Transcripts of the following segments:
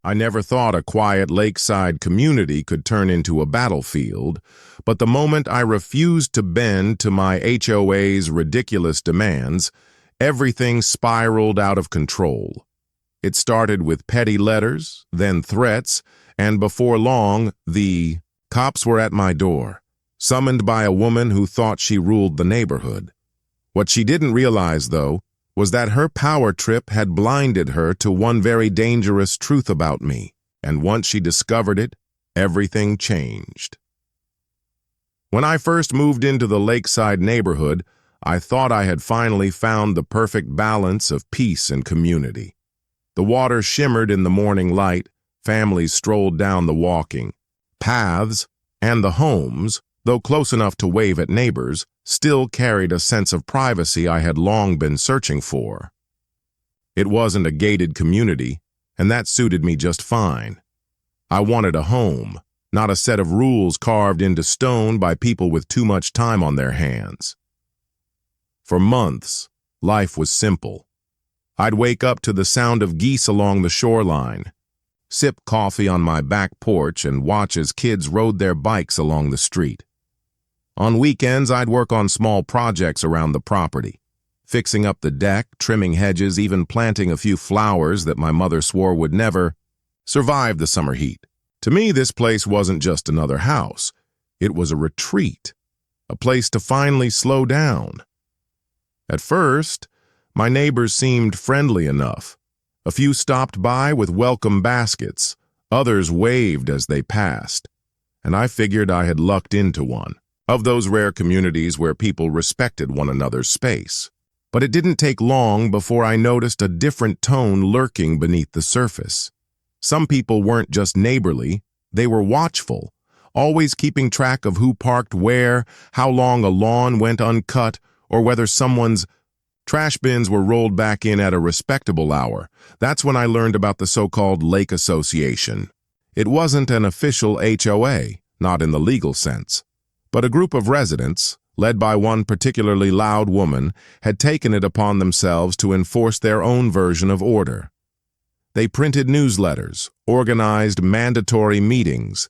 I never thought a quiet lakeside community could turn into a battlefield, but the moment I refused to bend to my HOA's ridiculous demands, everything spiraled out of control. It started with petty letters, then threats, and before long, the cops were at my door, summoned by a woman who thought she ruled the neighborhood. What she didn't realize, though, was that her power trip had blinded her to one very dangerous truth about me, and once she discovered it, everything changed. When I first moved into the lakeside neighborhood, I thought I had finally found the perfect balance of peace and community. The water shimmered in the morning light, families strolled down the walking paths, and the homes, though close enough to wave at neighbors, still carried a sense of privacy I had long been searching for. It wasn't a gated community, and that suited me just fine. I wanted a home, not a set of rules carved into stone by people with too much time on their hands. For months, life was simple. I'd wake up to the sound of geese along the shoreline, sip coffee on my back porch, and watch as kids rode their bikes along the street. On weekends, I'd work on small projects around the property, fixing up the deck, trimming hedges, even planting a few flowers that my mother swore would never survive the summer heat. To me, this place wasn't just another house. It was a retreat, a place to finally slow down. At first, my neighbors seemed friendly enough. A few stopped by with welcome baskets, others waved as they passed, and I figured I had lucked into one of those rare communities where people respected one another's space. But it didn't take long before I noticed a different tone lurking beneath the surface. Some people weren't just neighborly, they were watchful, always keeping track of who parked where, how long a lawn went uncut, or whether someone's trash bins were rolled back in at a respectable hour. That's when I learned about the so-called Lake Association. It wasn't an official HOA, not in the legal sense, but a group of residents, led by one particularly loud woman, had taken it upon themselves to enforce their own version of order. They printed newsletters, organized mandatory meetings,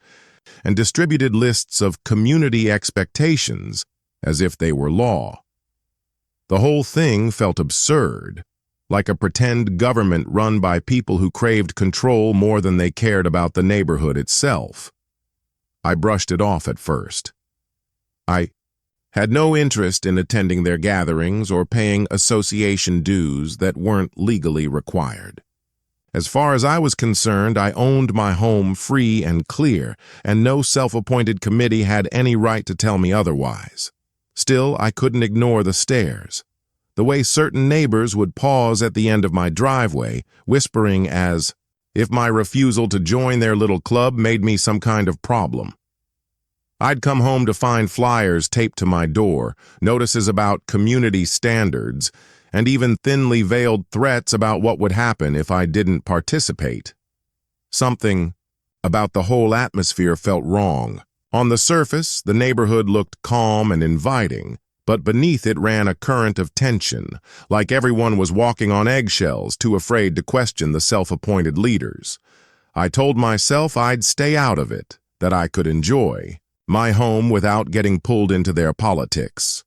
and distributed lists of community expectations as if they were law. The whole thing felt absurd, like a pretend government run by people who craved control more than they cared about the neighborhood itself. I brushed it off at first. I had no interest in attending their gatherings or paying association dues that weren't legally required. As far as I was concerned, I owned my home free and clear, and no self-appointed committee had any right to tell me otherwise. Still, I couldn't ignore the stares. The way certain neighbors would pause at the end of my driveway, whispering as if my refusal to join their little club made me some kind of problem. I'd come home to find flyers taped to my door, notices about community standards, and even thinly veiled threats about what would happen if I didn't participate. Something about the whole atmosphere felt wrong. On the surface, the neighborhood looked calm and inviting, but beneath it ran a current of tension, like everyone was walking on eggshells, too afraid to question the self-appointed leaders. I told myself I'd stay out of it, that I could enjoy my home without getting pulled into their politics.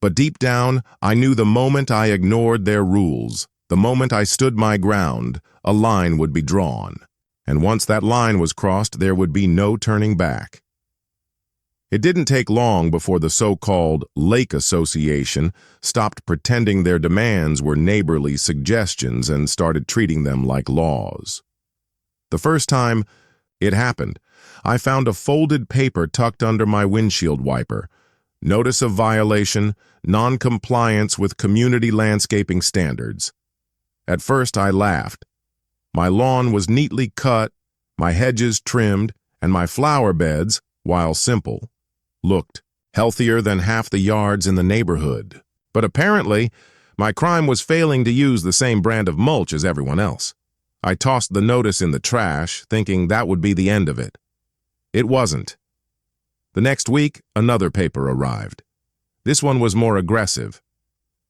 But deep down, I knew the moment I ignored their rules, the moment I stood my ground, a line would be drawn. And once that line was crossed, there would be no turning back. It didn't take long before the so-called Lake Association stopped pretending their demands were neighborly suggestions and started treating them like laws. The first time it happened, I found a folded paper tucked under my windshield wiper. Notice of violation, non-compliance with community landscaping standards. At first I laughed. My lawn was neatly cut, my hedges trimmed, and my flower beds, while simple, looked healthier than half the yards in the neighborhood. But apparently, my crime was failing to use the same brand of mulch as everyone else. I tossed the notice in the trash, thinking that would be the end of it. It wasn't. The next week, another paper arrived. This one was more aggressive.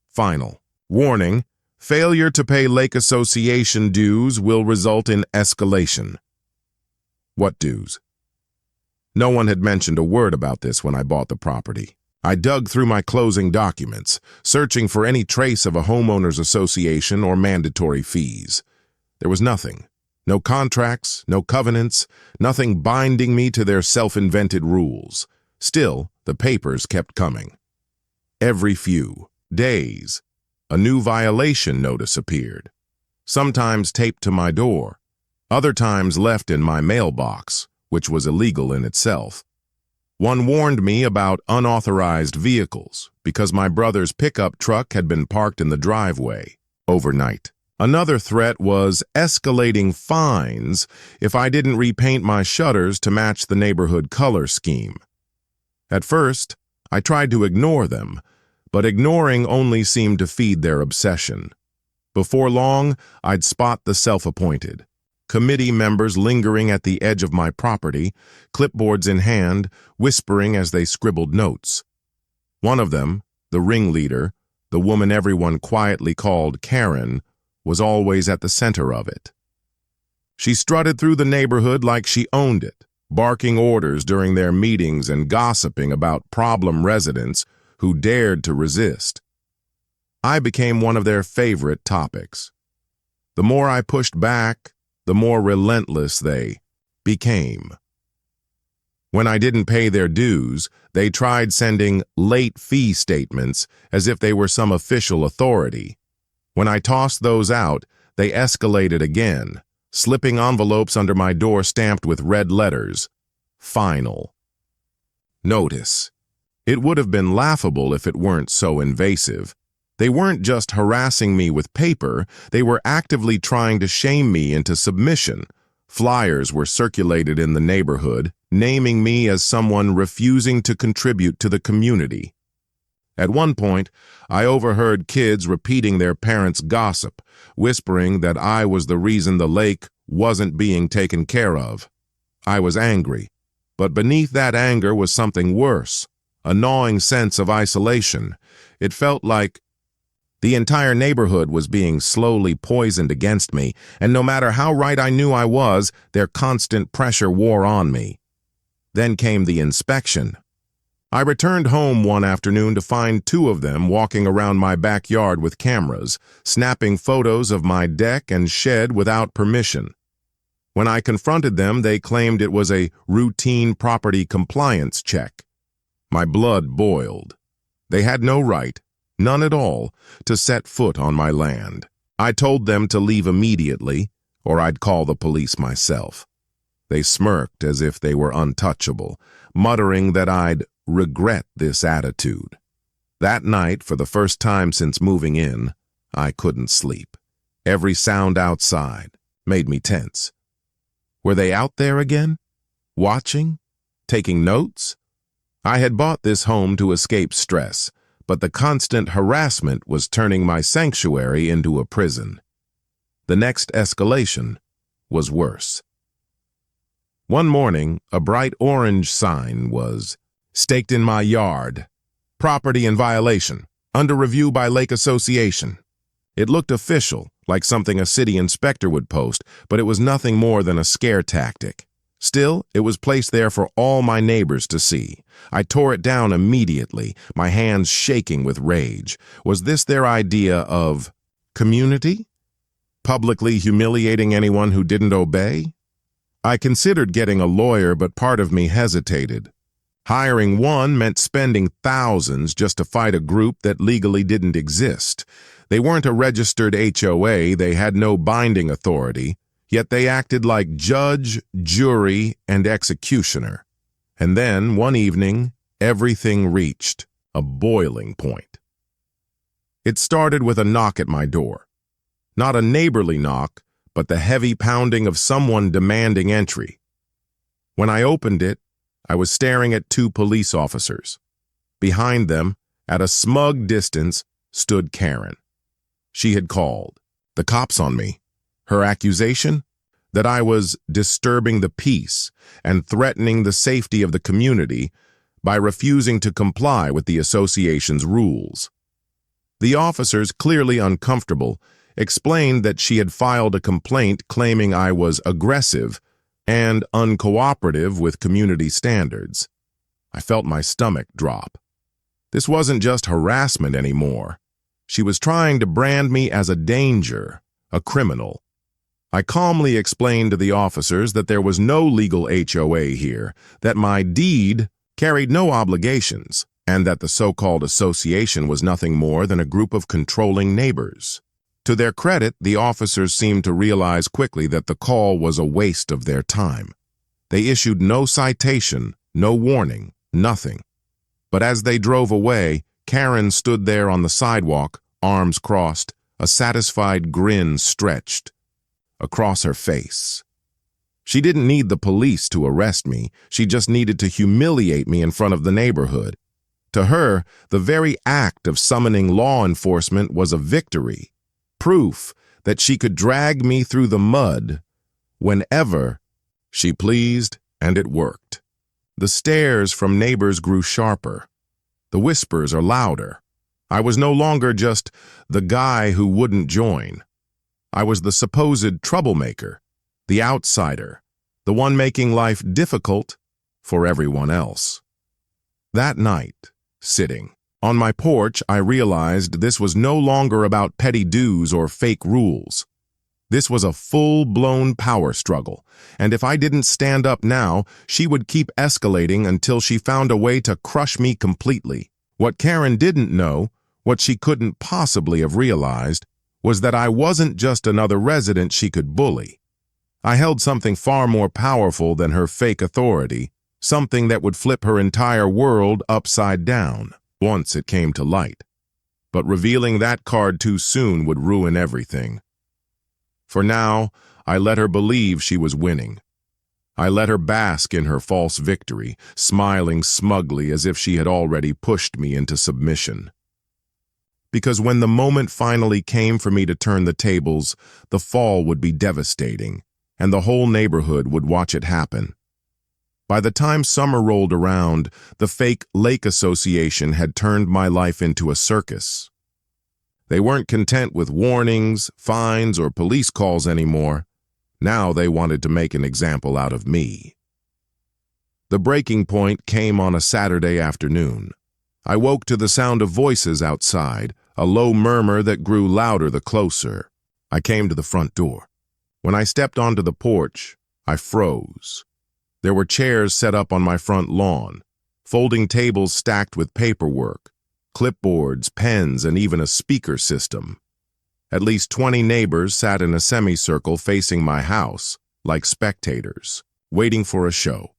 Final. Warning, Failure to pay Lake Association dues will result in escalation. What dues? No one had mentioned a word about this when I bought the property. I dug through my closing documents, searching for any trace of a homeowners association or mandatory fees. There was nothing. No contracts, no covenants, nothing binding me to their self-invented rules. Still, the papers kept coming. Every few days, a new violation notice appeared, sometimes taped to my door, other times left in my mailbox, which was illegal in itself. One warned me about unauthorized vehicles because my brother's pickup truck had been parked in the driveway overnight. Another threat was escalating fines if I didn't repaint my shutters to match the neighborhood color scheme. At first, I tried to ignore them, but ignoring only seemed to feed their obsession. Before long, I'd spot the self-appointed committee members lingering at the edge of my property, clipboards in hand, whispering as they scribbled notes. One of them, the ringleader, the woman everyone quietly called Karen, was always at the center of it. She strutted through the neighborhood like she owned it, barking orders during their meetings and gossiping about problem residents who dared to resist. I became one of their favorite topics. The more I pushed back, the more relentless they became. When I didn't pay their dues, they tried sending late fee statements as if they were some official authority. When I tossed those out, they escalated again, slipping envelopes under my door stamped with red letters, "Final." Notice. It would have been laughable if it weren't so invasive. They weren't just harassing me with paper, they were actively trying to shame me into submission. Flyers were circulated in the neighborhood, naming me as someone refusing to contribute to the community. At one point, I overheard kids repeating their parents' gossip, whispering that I was the reason the lake wasn't being taken care of. I was angry, but beneath that anger was something worse, a gnawing sense of isolation. It felt like the entire neighborhood was being slowly poisoned against me, and no matter how right I knew I was, their constant pressure wore on me. Then came the inspection. I returned home one afternoon to find two of them walking around my backyard with cameras, snapping photos of my deck and shed without permission. When I confronted them, they claimed it was a routine property compliance check. My blood boiled. They had no right, none at all, to set foot on my land. I told them to leave immediately, or I'd call the police myself. They smirked as if they were untouchable, muttering that I'd regret this attitude. That night, for the first time since moving in, I couldn't sleep. Every sound outside made me tense. Were they out there again? Watching? Taking notes? I had bought this home to escape stress, but the constant harassment was turning my sanctuary into a prison. The next escalation was worse. One morning, a bright orange sign was staked in my yard. Property in violation. Under review by Lake Association. It looked official, like something a city inspector would post, but it was nothing more than a scare tactic. Still, it was placed there for all my neighbors to see. I tore it down immediately, my hands shaking with rage. Was this their idea of community? Publicly humiliating anyone who didn't obey? I considered getting a lawyer, but part of me hesitated. Hiring one meant spending thousands just to fight a group that legally didn't exist. They weren't a registered HOA, they had no binding authority, yet they acted like judge, jury, and executioner. And then, one evening, everything reached a boiling point. It started with a knock at my door. Not a neighborly knock, but the heavy pounding of someone demanding entry. When I opened it, I was staring at two police officers. Behind them, at a smug distance, stood Karen. She had called the cops on me. Her accusation? That I was disturbing the peace and threatening the safety of the community by refusing to comply with the association's rules. The officers, clearly uncomfortable, explained that she had filed a complaint claiming I was aggressive and uncooperative with community standards. I felt my stomach drop. This wasn't just harassment anymore. She was trying to brand me as a danger, a criminal. I calmly explained to the officers that there was no legal HOA here, that my deed carried no obligations, and that the so-called association was nothing more than a group of controlling neighbors. To their credit, the officers seemed to realize quickly that the call was a waste of their time. They issued no citation, no warning, nothing. But as they drove away, Karen stood there on the sidewalk, arms crossed, a satisfied grin stretched across her face. She didn't need the police to arrest me. She just needed to humiliate me in front of the neighborhood. To her, the very act of summoning law enforcement was a victory, proof that she could drag me through the mud whenever she pleased, and it worked. The stares from neighbors grew sharper. The whispers are louder. I was no longer just the guy who wouldn't join. I was the supposed troublemaker, the outsider, the one making life difficult for everyone else. That night, sitting on my porch, I realized this was no longer about petty dues or fake rules. This was a full-blown power struggle, and if I didn't stand up now, she would keep escalating until she found a way to crush me completely. What Karen didn't know, what she couldn't possibly have realized, was that I wasn't just another resident she could bully. I held something far more powerful than her fake authority, something that would flip her entire world upside down once it came to light. But revealing that card too soon would ruin everything. For now, I let her believe she was winning. I let her bask in her false victory, smiling smugly as if she had already pushed me into submission. Because when the moment finally came for me to turn the tables, the fall would be devastating, and the whole neighborhood would watch it happen. By the time summer rolled around, the fake lake association had turned my life into a circus. They weren't content with warnings, fines, or police calls anymore. Now they wanted to make an example out of me. The breaking point came on a Saturday afternoon. I woke to the sound of voices outside, a low murmur that grew louder the closer. I came to the front door. When I stepped onto the porch, I froze. There were chairs set up on my front lawn, folding tables stacked with paperwork, clipboards, pens, and even a speaker system. At least 20 neighbors sat in a semicircle facing my house, like spectators, waiting for a show.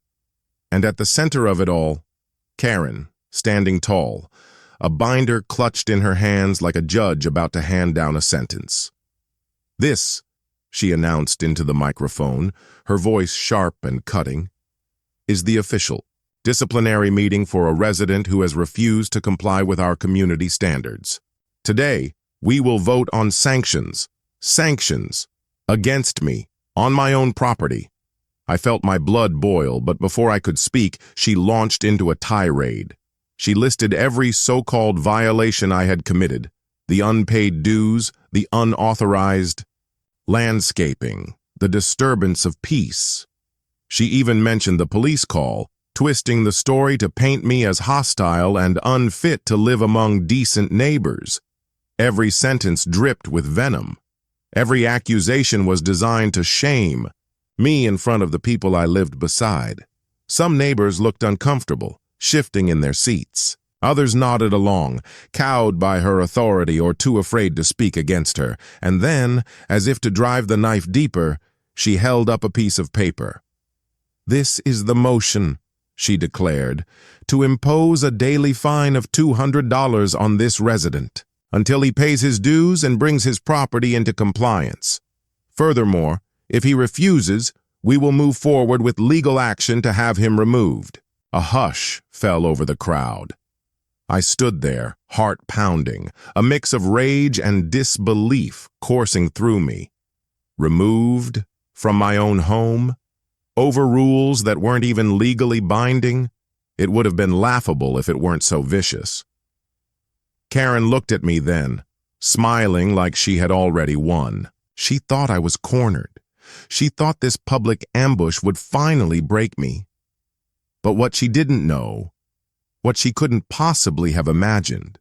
And at the center of it all, Karen, standing tall, a binder clutched in her hands like a judge about to hand down a sentence. "This," she announced into the microphone, her voice sharp and cutting, "is the official disciplinary meeting for a resident who has refused to comply with our community standards. Today, we will vote on sanctions against me, on my own property." I felt my blood boil, but before I could speak, she launched into a tirade. She listed every so-called violation I had committed: the unpaid dues, the unauthorized landscaping, the disturbance of peace. She even mentioned the police call, twisting the story to paint me as hostile and unfit to live among decent neighbors. Every sentence dripped with venom. Every accusation was designed to shame me in front of the people I lived beside. Some neighbors looked uncomfortable, shifting in their seats. Others nodded along, cowed by her authority or too afraid to speak against her. And then, as if to drive the knife deeper, she held up a piece of paper. "This is the motion," she declared, "to impose a daily fine of $200 on this resident until he pays his dues and brings his property into compliance. Furthermore, if he refuses, we will move forward with legal action to have him removed." A hush fell over the crowd. I stood there, heart pounding, a mix of rage and disbelief coursing through me. Removed from my own home? Over rules that weren't even legally binding? It would have been laughable if it weren't so vicious. Karen looked at me then, smiling like she had already won. She thought I was cornered. She thought this public ambush would finally break me. But what she didn't know, what she couldn't possibly have imagined,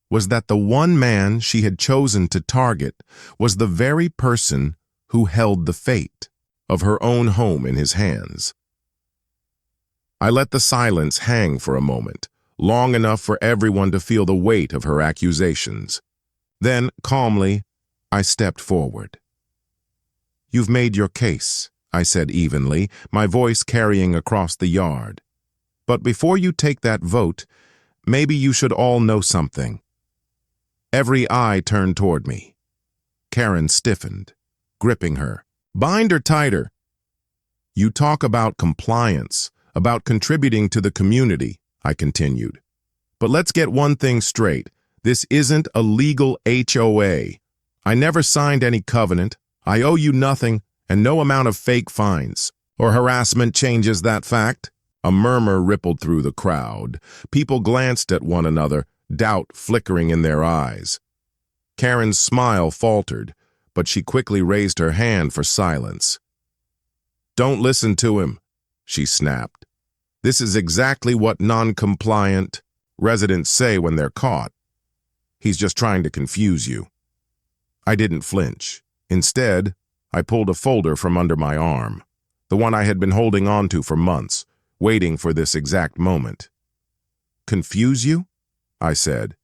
was that the one man she had chosen to target was the very person who held the fate of her own home in his hands. I let the silence hang for a moment, long enough for everyone to feel the weight of her accusations. Then, calmly, I stepped forward. "You've made your case," I said evenly, my voice carrying across the yard. "But before you take that vote, maybe you should all know something." Every eye turned toward me. Karen stiffened, gripping her. "Bind her tighter." "You talk about compliance, about contributing to the community," I continued. "But let's get one thing straight. This isn't a legal HOA. I never signed any covenant. I owe you nothing, and no amount of fake fines or harassment changes that fact." A murmur rippled through the crowd. People glanced at one another, doubt flickering in their eyes. Karen's smile faltered, but she quickly raised her hand for silence. "Don't listen to him," she snapped. "This is exactly what non-compliant residents say when they're caught. He's just trying to confuse you." I didn't flinch. Instead, I pulled a folder from under my arm, the one I had been holding on to for months, waiting for this exact moment. "Confuse you?" I said,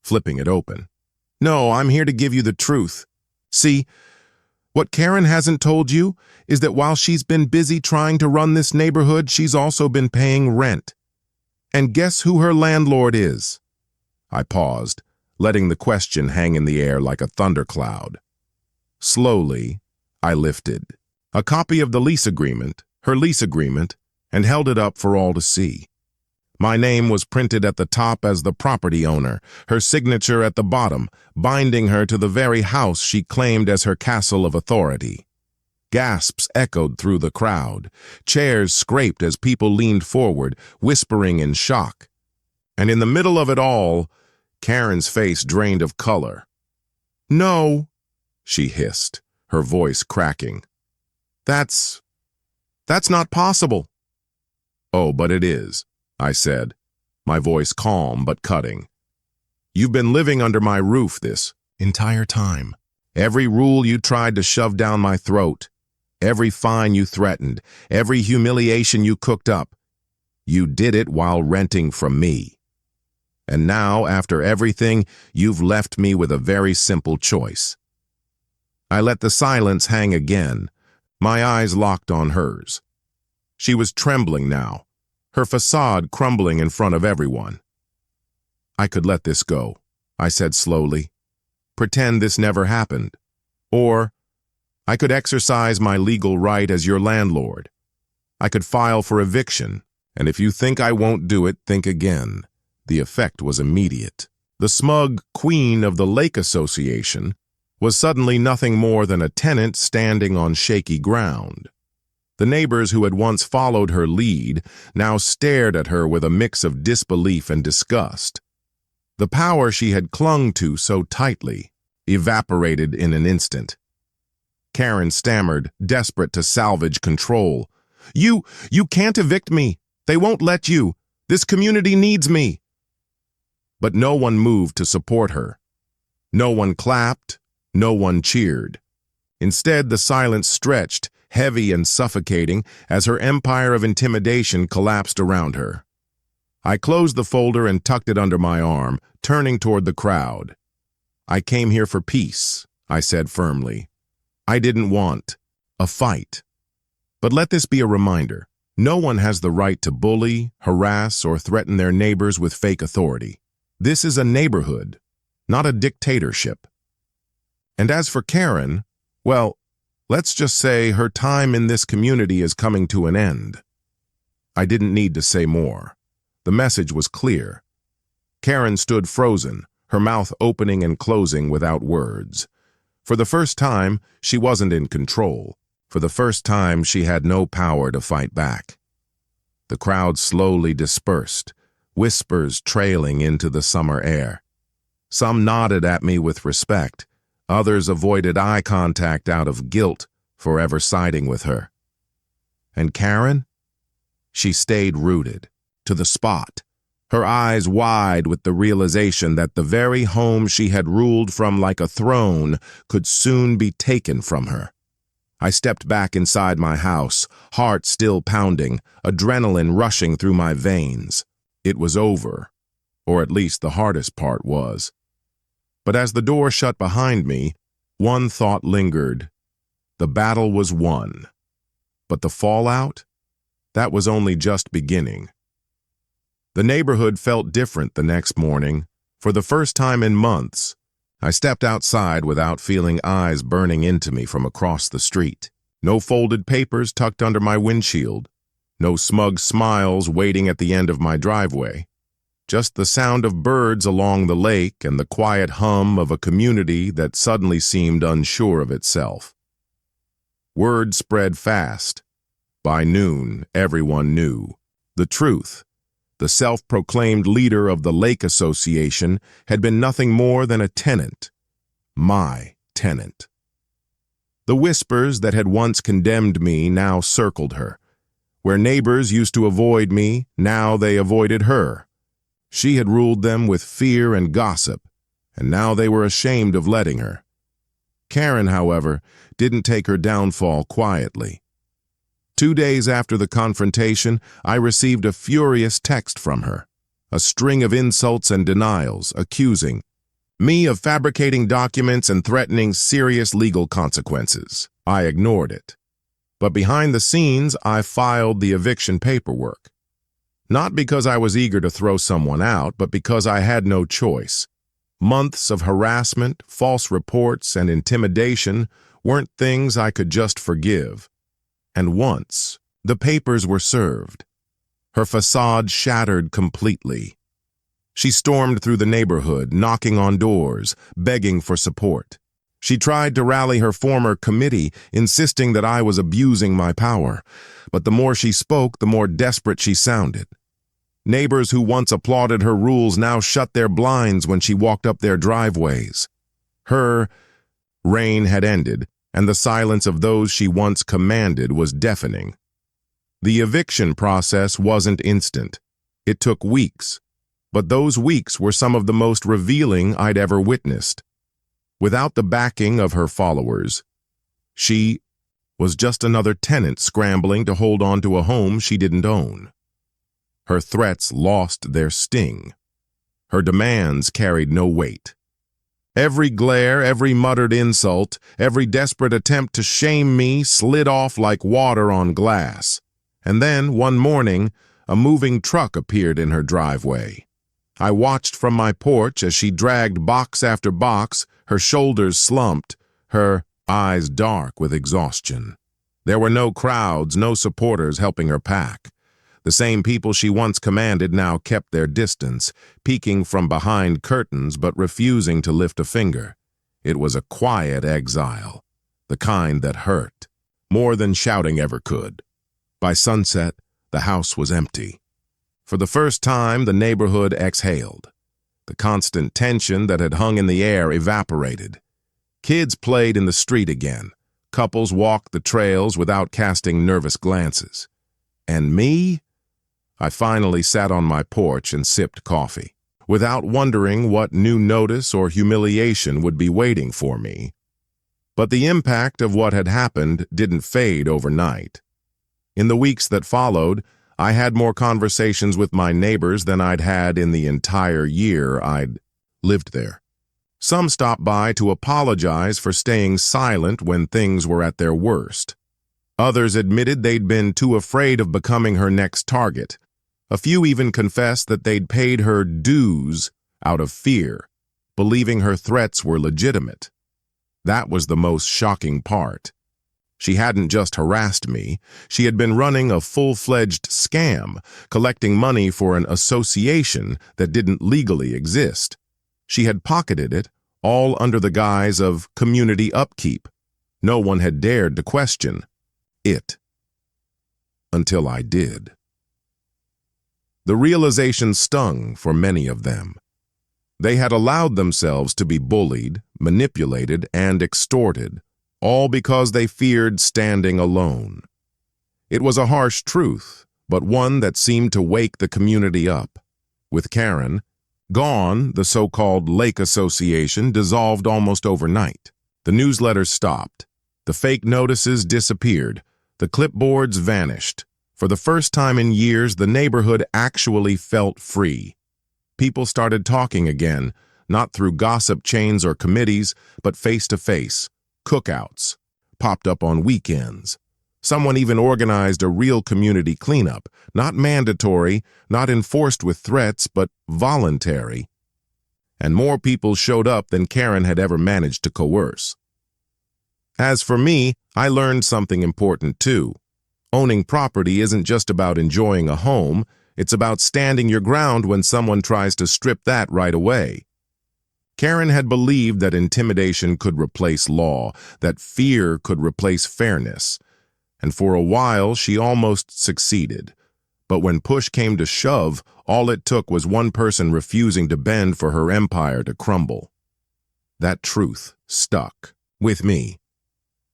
flipping it open. "No, I'm here to give you the truth. See, what Karen hasn't told you is that while she's been busy trying to run this neighborhood, she's also been paying rent. And guess who her landlord is?" I paused, letting the question hang in the air like a thundercloud. Slowly, I lifted a copy of the lease agreement, her lease agreement, and held it up for all to see. My name was printed at the top as the property owner, her signature at the bottom, binding her to the very house she claimed as her castle of authority. Gasps echoed through the crowd. Chairs scraped as people leaned forward, whispering in shock. And in the middle of it all, Karen's face drained of color. "No," she hissed, her voice cracking. That's not possible." "Oh, but it is," I said, my voice calm but cutting. "You've been living under my roof this entire time. Every rule you tried to shove down my throat, every fine you threatened, every humiliation you cooked up, you did it while renting from me. And now, after everything, you've left me with a very simple choice." I let the silence hang again, my eyes locked on hers. She was trembling now, her facade crumbling in front of everyone. "I could let this go," I said slowly. "Pretend this never happened. Or I could exercise my legal right as your landlord. I could file for eviction, and if you think I won't do it, think again." The effect was immediate. The smug queen of the Lake Association was suddenly nothing more than a tenant standing on shaky ground. The neighbors who had once followed her lead now stared at her with a mix of disbelief and disgust. The power she had clung to so tightly evaporated in an instant. Karen stammered, desperate to salvage control. You can't evict me. They won't let you. This community needs me." But no one moved to support her. No one clapped, no one cheered. Instead, the silence stretched, heavy and suffocating, as her empire of intimidation collapsed around her. I closed the folder and tucked it under my arm, turning toward the crowd. "I came here for peace," I said firmly. "I didn't want a fight. But let this be a reminder. No one has the right to bully, harass, or threaten their neighbors with fake authority. This is a neighborhood, not a dictatorship." And as for Karen, well, let's just say her time in this community is coming to an end. I didn't need to say more. The message was clear. Karen stood frozen, her mouth opening and closing without words. For the first time, she wasn't in control. For the first time, she had no power to fight back. The crowd slowly dispersed, whispers trailing into the summer air. Some nodded at me with respect. Others avoided eye contact out of guilt for ever siding with her. And Karen? She stayed rooted, to the spot, her eyes wide with the realization that the very home she had ruled from like a throne could soon be taken from her. I stepped back inside my house, heart still pounding, adrenaline rushing through my veins. It was over, or at least the hardest part was. But as the door shut behind me, one thought lingered. The battle was won. But the fallout? That was only just beginning. The neighborhood felt different the next morning. For the first time in months, I stepped outside without feeling eyes burning into me from across the street. No folded papers tucked under my windshield. No smug smiles waiting at the end of my driveway. Just the sound of birds along the lake and the quiet hum of a community that suddenly seemed unsure of itself. Word spread fast. By noon, everyone knew. The truth. The self-proclaimed leader of the Lake Association had been nothing more than a tenant. My tenant. The whispers that had once condemned me now circled her. Where neighbors used to avoid me, now they avoided her. She had ruled them with fear and gossip, and now they were ashamed of letting her. Karen, however, didn't take her downfall quietly. 2 days after the confrontation, I received a furious text from her. A string of insults and denials, accusing me of fabricating documents and threatening serious legal consequences. I ignored it. But behind the scenes, I filed the eviction paperwork. Not because I was eager to throw someone out, but because I had no choice. Months of harassment, false reports, and intimidation weren't things I could just forgive. And once the papers were served, her facade shattered completely. She stormed through the neighborhood, knocking on doors, begging for support. She tried to rally her former committee, insisting that I was abusing my power. But the more she spoke, the more desperate she sounded. Neighbors who once applauded her rules now shut their blinds when she walked up their driveways. Her reign had ended, and the silence of those she once commanded was deafening. The eviction process wasn't instant. It took weeks, but those weeks were some of the most revealing I'd ever witnessed. Without the backing of her followers, she was just another tenant scrambling to hold on to a home she didn't own. Her threats lost their sting. Her demands carried no weight. Every glare, every muttered insult, every desperate attempt to shame me slid off like water on glass. And then, one morning, a moving truck appeared in her driveway. I watched from my porch as she dragged box after box, her shoulders slumped, her eyes dark with exhaustion. There were no crowds, no supporters helping her pack. The same people she once commanded now kept their distance, peeking from behind curtains but refusing to lift a finger. It was a quiet exile, the kind that hurt, more than shouting ever could. By sunset, the house was empty. For the first time, the neighborhood exhaled. The constant tension that had hung in the air evaporated. Kids played in the street again. Couples walked the trails without casting nervous glances. And me? I finally sat on my porch and sipped coffee, without wondering what new notice or humiliation would be waiting for me. But the impact of what had happened didn't fade overnight. In the weeks that followed, I had more conversations with my neighbors than I'd had in the entire year I'd lived there. Some stopped by to apologize for staying silent when things were at their worst. Others admitted they'd been too afraid of becoming her next target. A few even confessed that they'd paid her dues out of fear, believing her threats were legitimate. That was the most shocking part. She hadn't just harassed me, she had been running a full-fledged scam, collecting money for an association that didn't legally exist. She had pocketed it, all under the guise of community upkeep. No one had dared to question it. Until I did. The realization stung for many of them. They had allowed themselves to be bullied, manipulated, and extorted, all because they feared standing alone. It was a harsh truth, but one that seemed to wake the community up. With Karen gone, the so-called Lake Association dissolved almost overnight. The newsletters stopped. The fake notices disappeared. The clipboards vanished. For the first time in years, the neighborhood actually felt free. People started talking again, not through gossip chains or committees, but face-to-face. Cookouts popped up on weekends. Someone even organized a real community cleanup, not mandatory, not enforced with threats, but voluntary. And more people showed up than Karen had ever managed to coerce. As for me, I learned something important too. Owning property isn't just about enjoying a home, it's about standing your ground when someone tries to strip that right away. Karen had believed that intimidation could replace law, that fear could replace fairness. And for a while, she almost succeeded. But when push came to shove, all it took was one person refusing to bend for her empire to crumble. That truth stuck with me.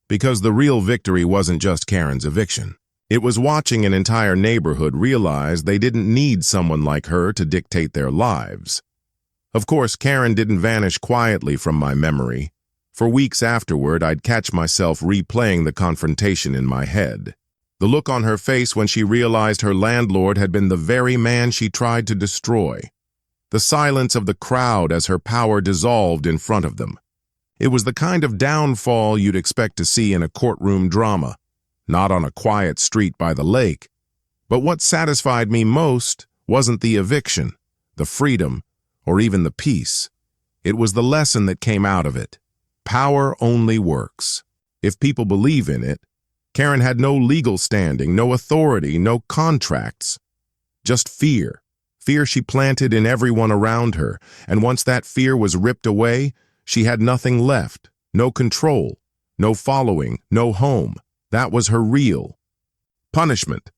Because the real victory wasn't just Karen's eviction. It was watching an entire neighborhood realize they didn't need someone like her to dictate their lives. Of course, Karen didn't vanish quietly from my memory. For weeks afterward, I'd catch myself replaying the confrontation in my head. The look on her face when she realized her landlord had been the very man she tried to destroy. The silence of the crowd as her power dissolved in front of them. It was the kind of downfall you'd expect to see in a courtroom drama, not on a quiet street by the lake. But what satisfied me most wasn't the eviction, the freedom, or even the peace. It was the lesson that came out of it. Power only works if people believe in it. Karen had no legal standing, no authority, no contracts. Just fear. Fear she planted in everyone around her, and once that fear was ripped away, she had nothing left, no control, no following, no home. That was her real punishment.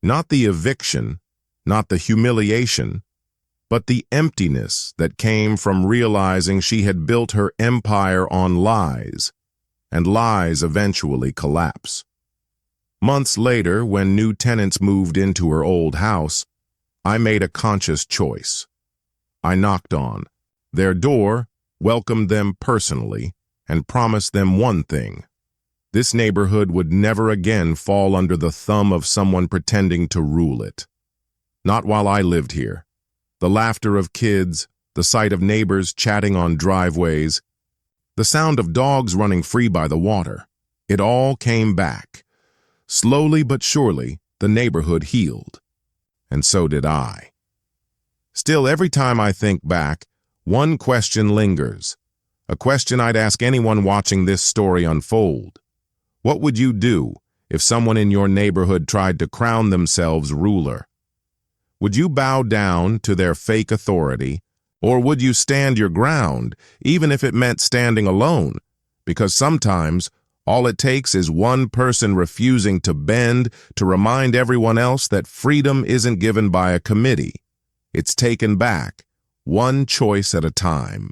Not the eviction, not the humiliation, but the emptiness that came from realizing she had built her empire on lies, and lies eventually collapse. Months later, when new tenants moved into her old house, I made a conscious choice. I knocked on their door, welcomed them personally, and promised them one thing. This neighborhood would never again fall under the thumb of someone pretending to rule it. Not while I lived here. The laughter of kids, the sight of neighbors chatting on driveways, the sound of dogs running free by the water. It all came back. Slowly but surely, the neighborhood healed. And so did I. Still, every time I think back, one question lingers. A question I'd ask anyone watching this story unfold. What would you do if someone in your neighborhood tried to crown themselves ruler? Would you bow down to their fake authority, or would you stand your ground, even if it meant standing alone? Because sometimes all it takes is one person refusing to bend to remind everyone else that freedom isn't given by a committee. It's taken back, one choice at a time.